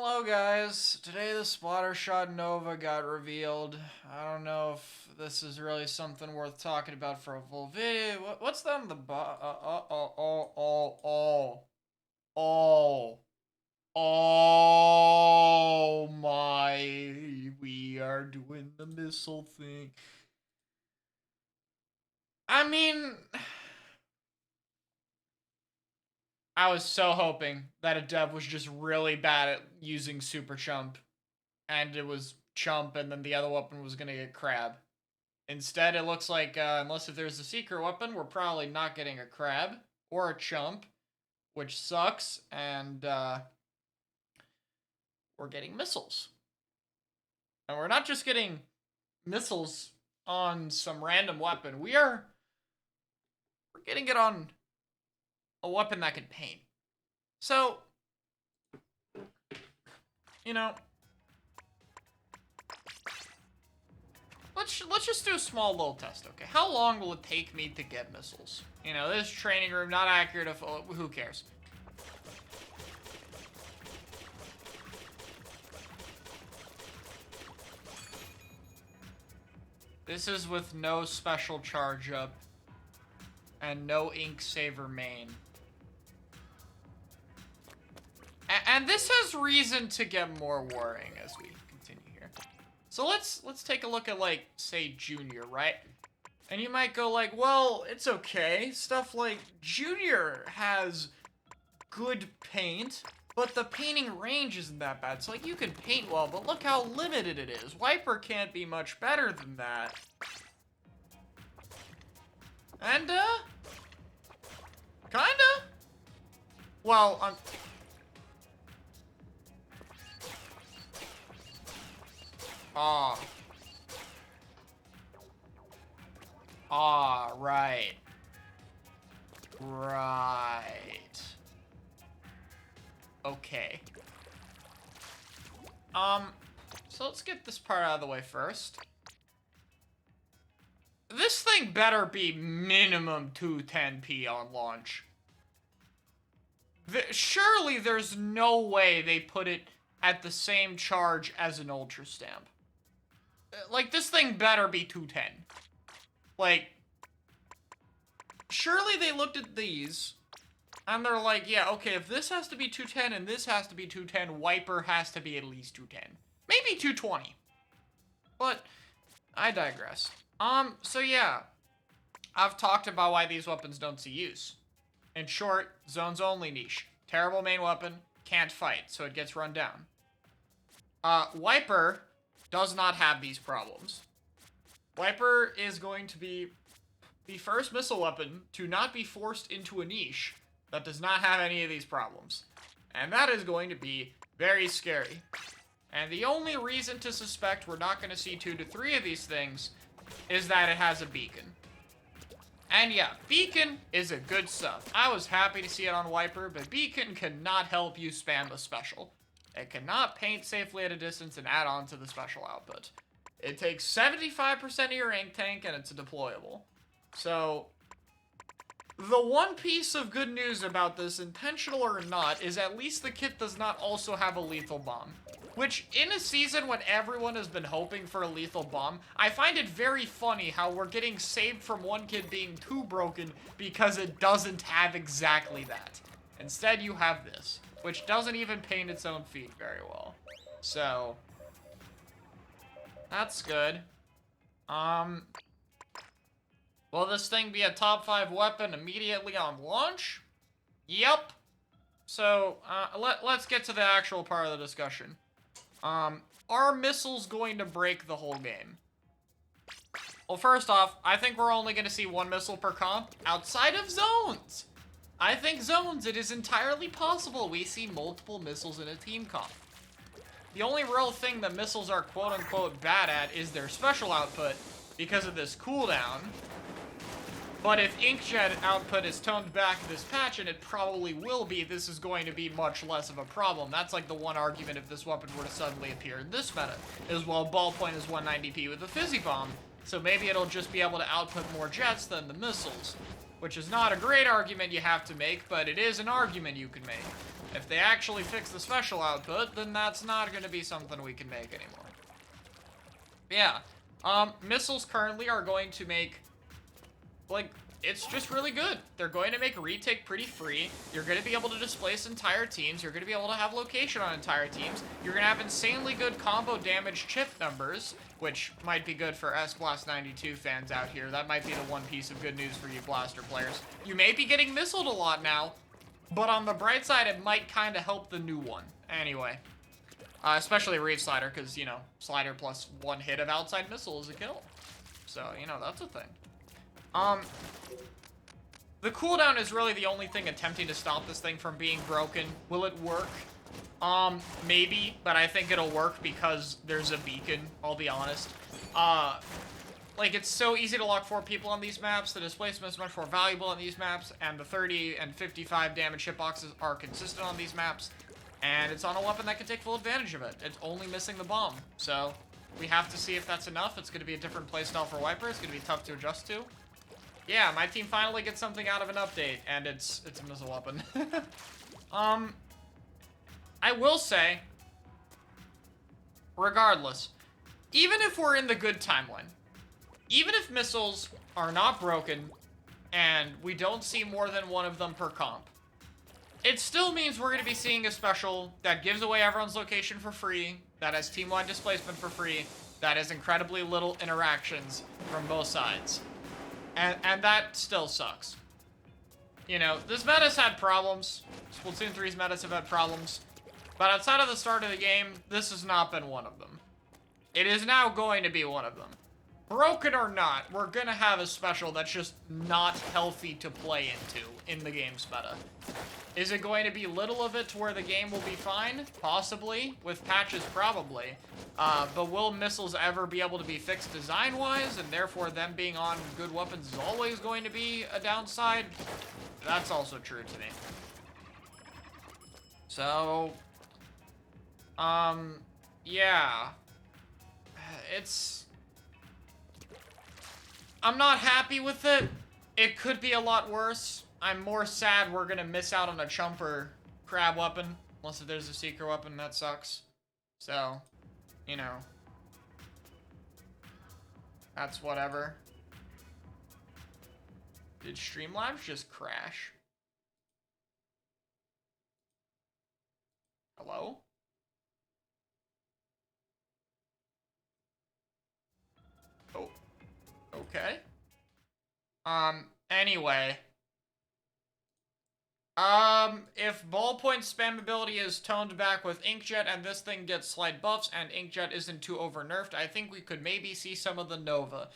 Hello guys, today the Splattershot Nova got revealed. I don't know if this is really something worth talking about for a full video. What's that on the oh, oh my, we are doing the missile thing. I mean, I was so hoping that a dev was just really bad at using Super Chump, and it was Chump, and then the other weapon was gonna get Crab. Instead, it looks like, unless if there's a secret weapon, we're probably not getting a Crab, or a Chump, which sucks, and, we're getting missiles. And we're not just getting missiles on some random weapon, we're getting it on a weapon that can paint. So, you know, let's just do a small little test, okay? How long will it take me to get missiles? You know, this training room, not accurate, who cares? This is with no special charge up and no ink saver main. And this has reason to get more worrying as we continue here. So let's take a look at, like, say, Junior, right? And you might go like, well, it's okay. Stuff like Junior has good paint, but the painting range isn't that bad. So, like, you can paint well, but look how limited it is. Wiper can't be much better than that. And, kinda? Well, right. Right. Okay. So let's get this part out of the way first. This thing better be minimum 210p on launch. Surely there's no way they put it at the same charge as an Ultra Stamp. Like, this thing better be 210. Like, surely they looked at these, and they're like, yeah, okay, if this has to be 210 and this has to be 210, Wiper has to be at least 210. Maybe 220. But, I digress. So yeah. I've talked about why these weapons don't see use. In short, zones only niche. Terrible main weapon, can't fight, so it gets run down. Wiper does not have these problems. Wiper is going to be the first missile weapon to not be forced into a niche that does not have any of these problems. And that is going to be very scary. And the only reason to suspect we're not going to see 2 to 3 of these things is that it has a beacon. And yeah, beacon is a good sub. I was happy to see it on Wiper, but beacon cannot help you spam the special. It cannot paint safely at a distance and add on to the special output. It takes 75% of your ink tank and it's deployable. So, the one piece of good news about this, intentional or not, is at least the kit does not also have a lethal bomb. Which, in a season when everyone has been hoping for a lethal bomb, I find it very funny how we're getting saved from one kit being too broken because it doesn't have exactly that. Instead, you have this, which doesn't even paint its own feet very well. So, that's good. Will this thing be a top 5 weapon immediately on launch? Yep. So, let's get to the actual part of the discussion. Are missiles going to break the whole game? Well, first off, I think we're only going to see 1 missile per comp outside of zones. I think zones, it is entirely possible we see multiple missiles in a team comp. The only real thing that missiles are quote-unquote bad at is their special output because of this cooldown. But if Inkjet output is toned back this patch, and it probably will be, this is going to be much less of a problem. That's like the one argument if this weapon were to suddenly appear in this meta, is well, ballpoint is 190p with a fizzy bomb, so maybe it'll just be able to output more jets than the missiles. Which is not a great argument you have to make, but it is an argument you can make. If they actually fix the special output, then that's not going to be something we can make anymore. Yeah. Missiles currently are going to make, like, it's just really good. They're going to make retake pretty free. You're going to be able to displace entire teams. You're going to be able to have location on entire teams. You're going to have insanely good combo damage chip numbers, which might be good for S-Blast92 fans out here. That might be the one piece of good news for you Blaster players. You may be getting missiled a lot now, but on the bright side, it might kind of help the new one. Anyway. Especially Reef Slider, because, you know, Slider plus one hit of outside missile is a kill. So, you know, that's a thing. The cooldown is really the only thing attempting to stop this thing from being broken. Will it work? Maybe, but I think it'll work because there's a beacon, I'll be honest. Like, it's so easy to lock 4 people on these maps, the displacement is much more valuable on these maps, and the 30 and 55 damage hitboxes are consistent on these maps, and it's on a weapon that can take full advantage of it. It's only missing the bomb, so we have to see if that's enough. It's going to be a different playstyle for Wiper. It's going to be tough to adjust to. Yeah, my team finally gets something out of an update, and it's a missile weapon. I will say, regardless, even if we're in the good timeline, even if missiles are not broken, and we don't see more than one of them per comp, it still means we're going to be seeing a special that gives away everyone's location for free, that has team-wide displacement for free, that has incredibly little interactions from both sides. And that still sucks. You know, this meta's had problems. Splatoon 3's metas have had problems. But outside of the start of the game, this has not been one of them. It is now going to be one of them. Broken or not, we're gonna have a special that's just not healthy to play into in the game's meta. Is it going to be little of it to where the game will be fine? Possibly. With patches, probably. But will missiles ever be able to be fixed design-wise, and therefore them being on good weapons is always going to be a downside? That's also true to me. So, yeah. I'm not happy with it. It could be a lot worse. I'm more sad we're gonna miss out on a chumper crab weapon. Unless if there's a secret weapon, that sucks. So, you know. That's whatever. Did Streamlabs just crash? Hello? Oh. Okay. Anyway. If ballpoint spammability is toned back with Inkjet and this thing gets slight buffs and Inkjet isn't too over nerfed, I think we could maybe see some of the Nova.